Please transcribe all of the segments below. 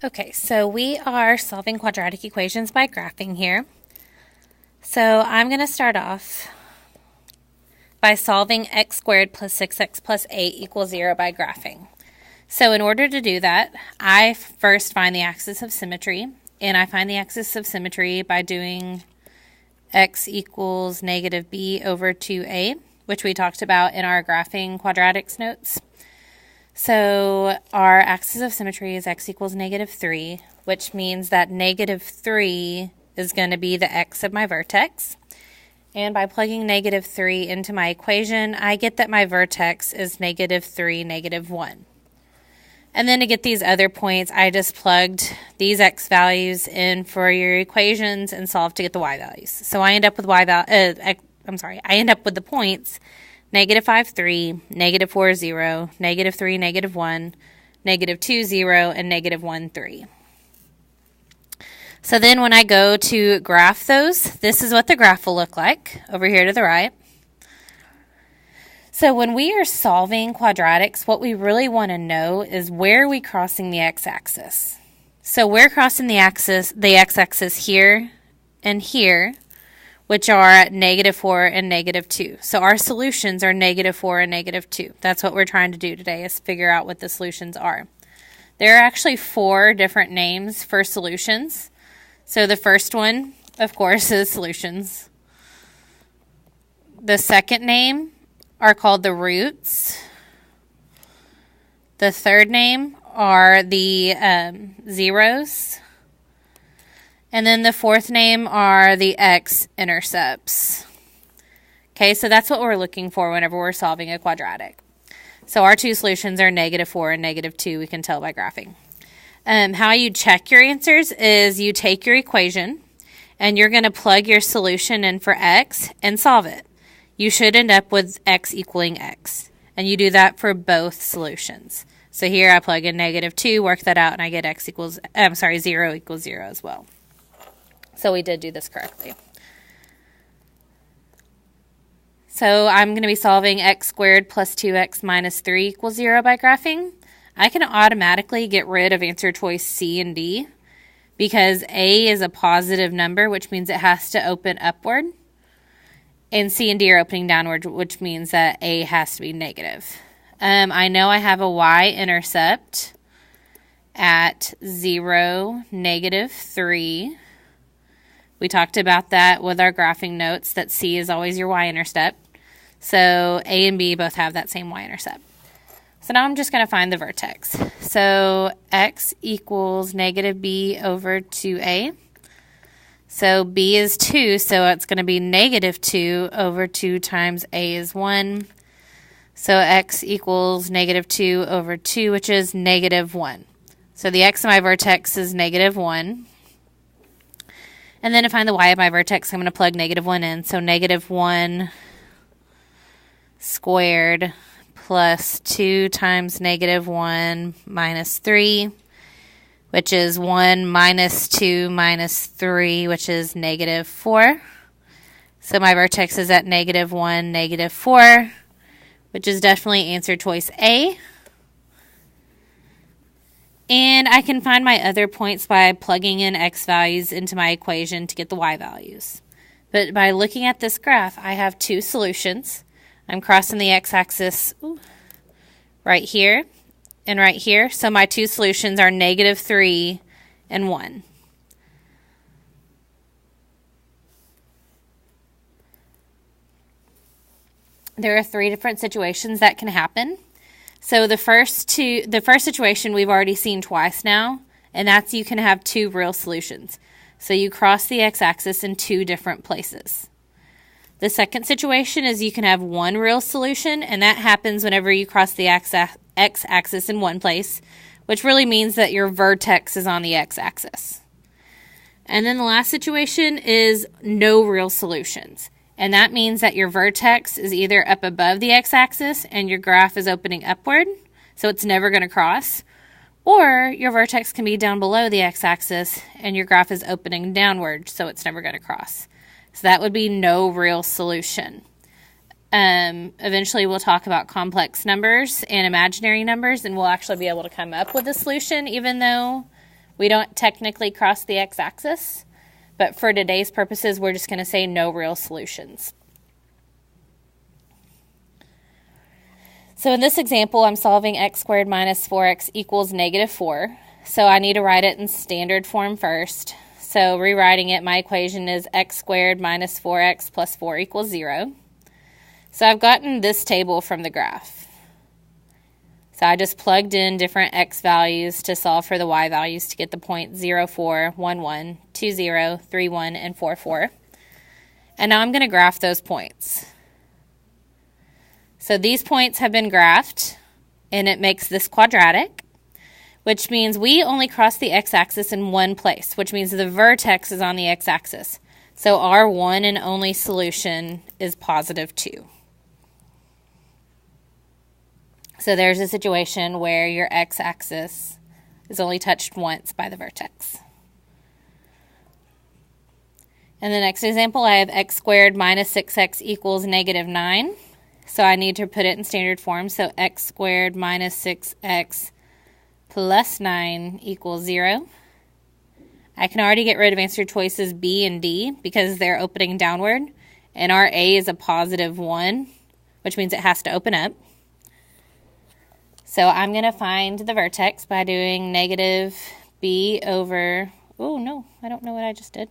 Okay, so we are solving quadratic equations by graphing here. So I'm going to start off by solving x squared plus 6x plus 8 equals 0 by graphing. So in order to do that, I first find the axis of symmetry, and I find the axis of symmetry by doing x equals negative b over 2a, which we talked about in our graphing quadratics notes. So our axis of symmetry is x equals negative 3, which means that negative 3 is going to be the x of my vertex. And by plugging negative 3 into my equation, I get that my vertex is negative 3, negative 1. And then to get these other points, I just plugged these x values in for your equations and solved to get the y values. So I end up with I end up with the points negative 5, 3, negative 4, 0, negative 3, negative 1, negative 2, 0, and negative 1, 3. So then when I go to graph those, this is what the graph will look like over here to the right. So when we are solving quadratics, what we really want to know is where are we crossing the x-axis. So we're crossing the x-axis here and here, which are negative 4 and negative 2. So our solutions are negative 4 and negative 2. That's what we're trying to do today, is figure out what the solutions are. There are actually 4 different names for solutions. So the first one, of course, is solutions. The second name are called the roots. The third name are the zeros. And then the fourth name are the x-intercepts. Okay, so that's what we're looking for whenever we're solving a quadratic. So our two solutions are negative 4 and negative 2, we can tell by graphing. How you check your answers is you take your equation and you're going to plug your solution in for x and solve it. You should end up with x equaling x. And you do that for both solutions. So here I plug in negative 2, work that out, and I get 0 equals 0 as well. So we did do this correctly. So I'm going to be solving x squared plus 2x minus 3 equals 0 by graphing. I can automatically get rid of answer choice C and D because A is a positive number, which means it has to open upward. And C and D are opening downward, which means that A has to be negative. I know I have a y-intercept at 0, negative 3. We talked about that with our graphing notes, that C is always your y-intercept. So A and B both have that same y-intercept. So now I'm just going to find the vertex. So x equals negative b over 2a. So b is 2, so it's going to be negative 2 over 2 times a is 1. So x equals negative 2 over 2, which is negative 1. So the x of my vertex is negative 1. And then to find the y of my vertex, I'm going to plug negative 1 in. So negative 1 squared plus 2 times negative 1 minus 3, which is 1 minus 2 minus 3, which is negative 4. So my vertex is at negative 1, negative 4, which is definitely answer choice A. And I can find my other points by plugging in x values into my equation to get the y values. But by looking at this graph, I have two solutions. I'm crossing the x-axis right here and right here. So my two solutions are negative 3 and 1. There are 3 different situations that can happen. So the first situation we've already seen twice now, and that's you can have 2 real solutions. So you cross the x-axis in 2 different places. The second situation is you can have 1 real solution, and that happens whenever you cross the x-axis in one place, which really means that your vertex is on the x-axis. And then the last situation is no real solutions. And that means that your vertex is either up above the x-axis and your graph is opening upward, so it's never going to cross, or your vertex can be down below the x-axis and your graph is opening downward, so it's never going to cross. So that would be no real solution. Eventually we'll talk about complex numbers and imaginary numbers, and we'll actually be able to come up with a solution even though We don't technically cross the x-axis, but for today's purposes, we're just going to say no real solutions. So in this example, I'm solving x squared minus 4x equals negative 4. So I need to write it in standard form first. So rewriting it, my equation is x squared minus 4x plus 4 equals 0. So I've gotten this table from the graph. So I just plugged in different x values to solve for the y values to get the point 0, 4, 1, 1, 2, 0, 3, 1, and 4, 4. And now I'm going to graph those points. So these points have been graphed, and it makes this quadratic, which means we only cross the x-axis in one place, which means the vertex is on the x-axis. So our one and only solution is positive 2. So there's a situation where your x-axis is only touched once by the vertex. In the next example, I have x squared minus 6x equals negative 9. So I need to put it in standard form. So x squared minus 6x plus 9 equals 0. I can already get rid of answer choices B and D because they're opening downward. And our A is a positive 1, which means it has to open up. So I'm going to find the vertex by doing negative B over, oh no, I don't know what I just did.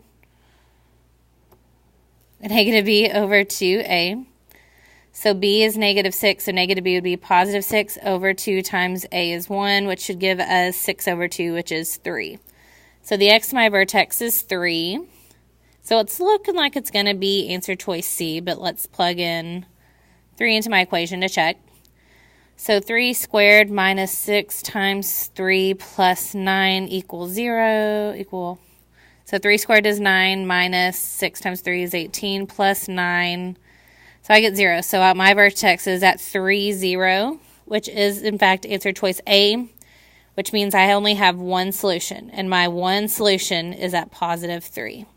Negative B over 2A. So B is negative 6, so negative B would be positive 6 over 2 times A is 1, which should give us 6 over 2, which is 3. So the x to my vertex is 3. So it's looking like it's going to be answer choice C, but let's plug in 3 into my equation to check. So 3 squared minus 6 times 3 plus 9 equals 0. So 3 squared is 9 minus 6 times 3 is 18 plus 9. So I get 0. So my vertex is at 3, 0, which is in fact answer choice A, which means I only have one solution. And my one solution is at positive 3.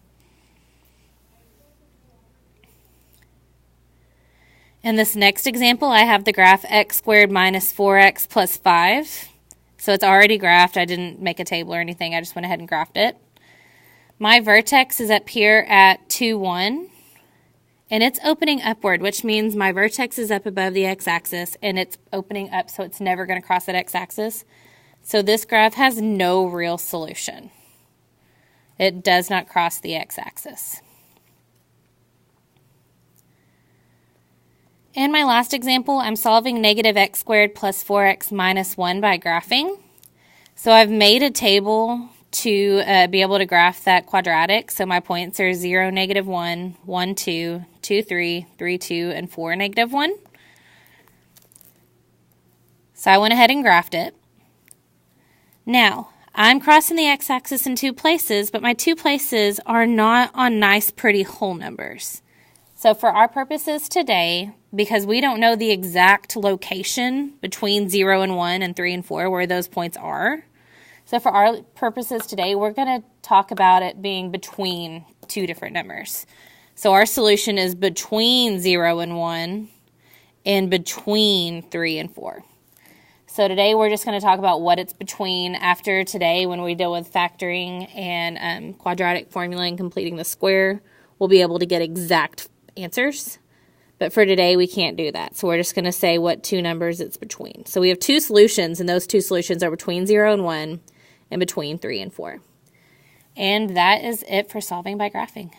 In this next example, I have the graph x squared minus 4x plus 5. So it's already graphed. I didn't make a table or anything. I just went ahead and graphed it. My vertex is up here at 2, 1. And it's opening upward, which means my vertex is up above the x-axis, and it's opening up, so it's never going to cross that x-axis. So this graph has no real solution. It does not cross the x-axis. In my last example, I'm solving negative x squared plus 4x minus 1 by graphing. So I've made a table to be able to graph that quadratic. So my points are 0, negative 1, 1, 2, 2, 3, 3, 2, and 4, negative 1. So I went ahead and graphed it. Now, I'm crossing the x-axis in 2 places, but my 2 places are not on nice, pretty whole numbers. So for our purposes today, because we don't know the exact location between 0 and 1 and 3 and 4 where those points are, so for our purposes today, we're going to talk about it being between 2 different numbers. So our solution is between 0 and 1 and between 3 and 4. So today we're just going to talk about what it's between. After today, when we deal with factoring and quadratic formula and completing the square, we'll be able to get exact answers. But for today, we can't do that. So we're just going to say what 2 numbers it's between. So we have 2 solutions, and those 2 solutions are between 0 and 1 and between 3 and 4. And that is it for solving by graphing.